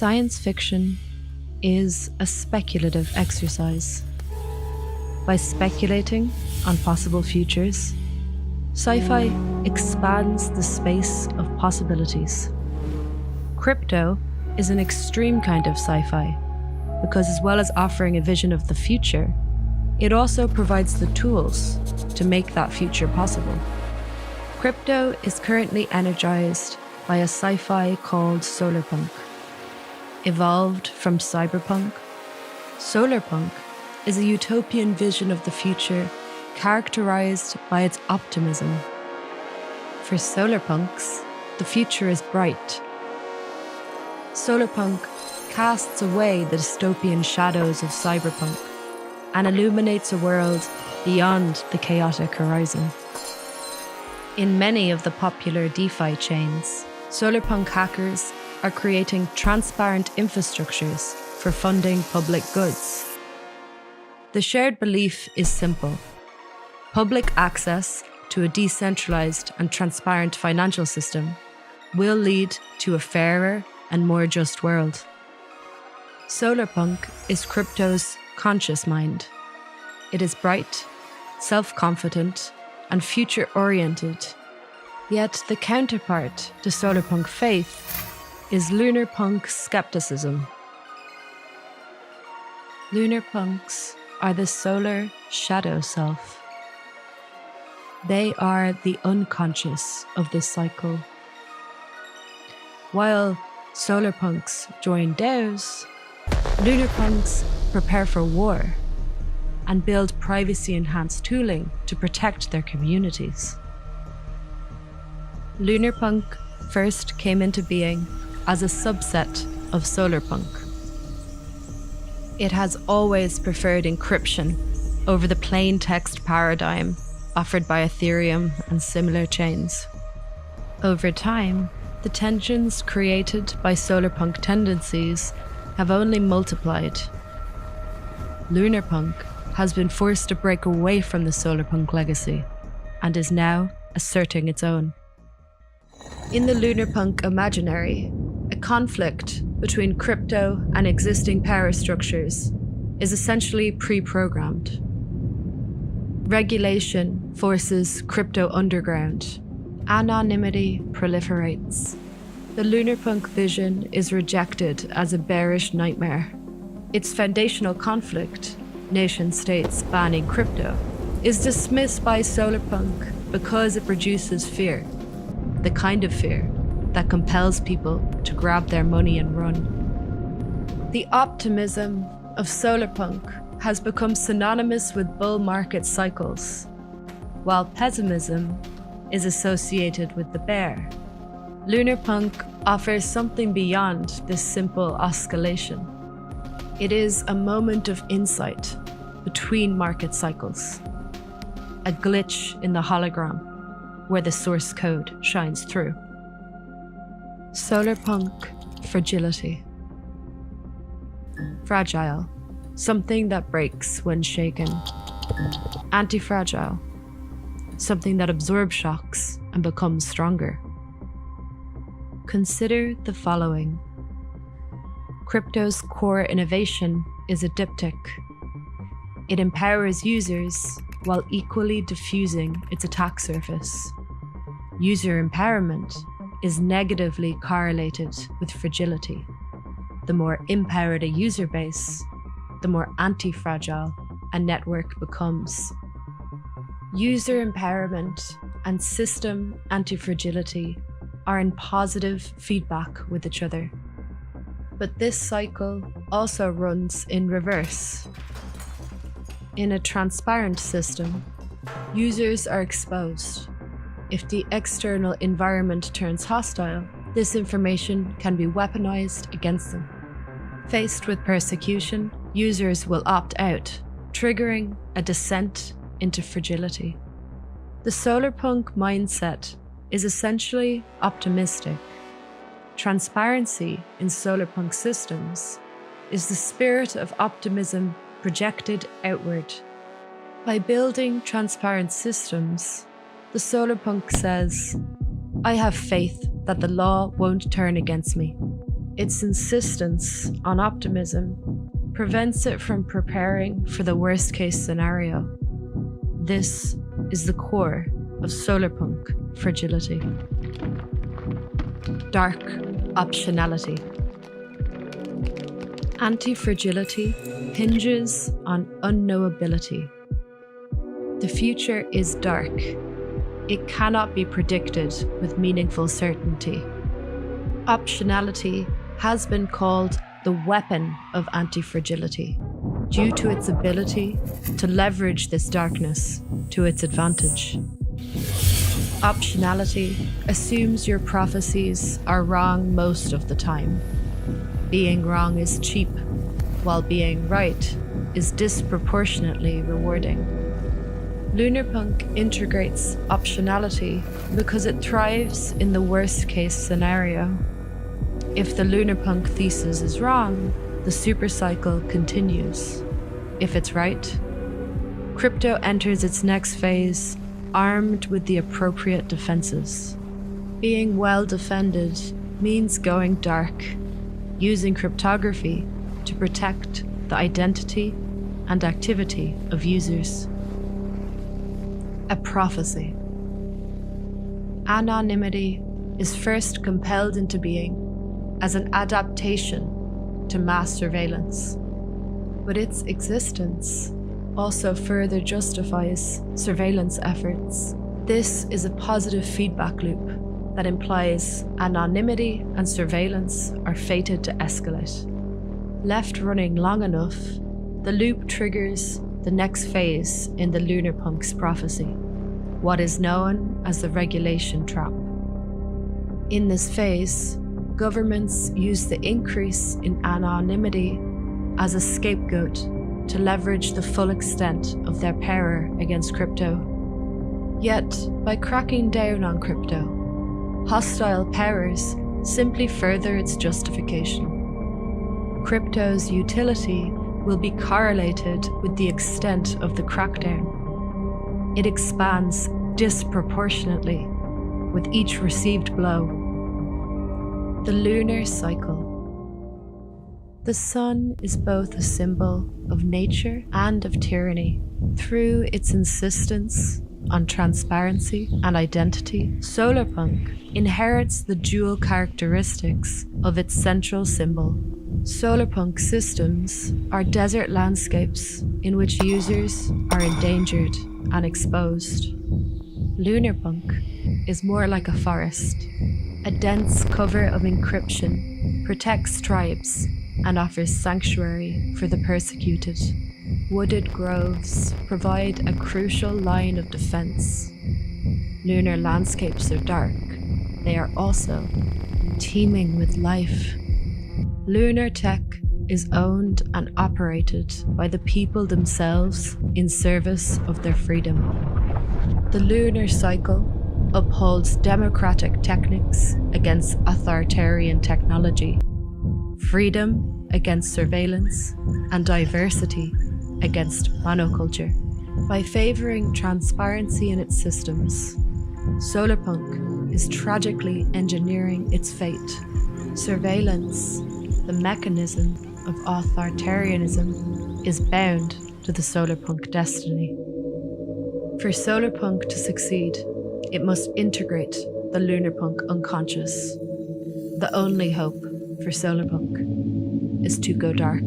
Science fiction is a speculative exercise. By speculating on possible futures, sci-fi expands the space of possibilities. Crypto is an extreme kind of sci-fi because, as well as offering a vision of the future, it also provides the tools to make that future possible. Crypto is currently energized by a sci-fi called solarpunk. Evolved from cyberpunk, solarpunk is a utopian vision of the future characterized by its optimism. For solarpunks, the future is bright. Solarpunk casts away the dystopian shadows of cyberpunk and illuminates a world beyond the chaotic horizon. In many of the popular DeFi chains, solarpunk hackers are creating transparent infrastructures for funding public goods. The shared belief is simple. Public access to a decentralized and transparent financial system will lead to a fairer and more just world. Solarpunk is crypto's conscious mind. It is bright, self-confident, and future-oriented. Yet the counterpart to solarpunk faith is lunarpunk skepticism. Lunarpunks are the solar shadow self. They are the unconscious of this cycle. While solarpunks join DAOs, lunarpunks prepare for war and build privacy-enhanced tooling to protect their communities. Lunarpunk first came into being as a subset of solarpunk. It has always preferred encryption over the plain text paradigm offered by Ethereum and similar chains. Over time, the tensions created by solarpunk tendencies have only multiplied. Lunarpunk has been forced to break away from the solarpunk legacy and is now asserting its own. In the lunarpunk imaginary, a conflict between crypto and existing power structures is essentially pre-programmed. Regulation forces crypto underground. Anonymity proliferates. The lunarpunk vision is rejected as a bearish nightmare. Its foundational conflict, nation-states banning crypto, is dismissed by solarpunk because it produces fear, the kind of fear that compels people to grab their money and run. The optimism of solarpunk has become synonymous with bull market cycles, while pessimism is associated with the bear. Lunarpunk offers something beyond this simple oscillation. It is a moment of insight between market cycles, a glitch in the hologram where the source code shines through. Solarpunk fragility. Fragile, something that breaks when shaken. Anti-fragile, something that absorbs shocks and becomes stronger. Consider the following. Crypto's core innovation is a diptych. It empowers users while equally diffusing its attack surface. User empowerment is negatively correlated with fragility. The more empowered a user base, the more anti-fragile a network becomes. User empowerment and system anti-fragility are in positive feedback with each other. But this cycle also runs in reverse. In a transparent system, users are exposed. If the external environment turns hostile, this information can be weaponized against them. Faced with persecution, users will opt out, triggering a descent into fragility. The solarpunk mindset is essentially optimistic. Transparency in solarpunk systems is the spirit of optimism projected outward. By building transparent systems, the solarpunk says, I have faith that the law won't turn against me. Its insistence on optimism prevents it from preparing for the worst-case scenario. This is the core of solarpunk fragility. Dark optionality. Anti-fragility hinges on unknowability. The future is dark. It cannot be predicted with meaningful certainty. Optionality has been called the weapon of anti-fragility due to its ability to leverage this darkness to its advantage. Optionality assumes your prophecies are wrong most of the time. Being wrong is cheap, while being right is disproportionately rewarding. Lunarpunk integrates optionality because it thrives in the worst-case scenario. If the Lunarpunk thesis is wrong, the supercycle continues. If it's right, crypto enters its next phase armed with the appropriate defenses. Being well defended means going dark, using cryptography to protect the identity and activity of users. A prophecy. Anonymity is first compelled into being as an adaptation to mass surveillance, but its existence also further justifies surveillance efforts. This is a positive feedback loop that implies anonymity and surveillance are fated to escalate. Left running long enough, the loop triggers the next phase in the Lunarpunk's prophecy, what is known as the regulation trap. In this phase, governments use the increase in anonymity as a scapegoat to leverage the full extent of their power against crypto. Yet, by cracking down on crypto, hostile powers simply further its justification. Crypto's utility will be correlated with the extent of the crackdown. It expands disproportionately with each received blow. The lunar cycle. The sun is both a symbol of nature and of tyranny. Through its insistence on transparency and identity, solarpunk inherits the dual characteristics of its central symbol. Solarpunk systems are desert landscapes in which users are endangered and exposed. Lunarpunk is more like a forest. A dense cover of encryption protects tribes and offers sanctuary for the persecuted. Wooded groves provide a crucial line of defense. Lunar landscapes are dark. They are also teeming with life. Lunar tech is owned and operated by the people themselves in service of their freedom. The lunar cycle upholds democratic techniques against authoritarian technology, freedom against surveillance, and diversity against monoculture. By favouring transparency in its systems, solarpunk is tragically engineering its fate. Surveillance, the mechanism of authoritarianism, is bound to the solarpunk destiny. For solarpunk to succeed, it must integrate the Lunarpunk unconscious. The only hope for solarpunk is to go dark.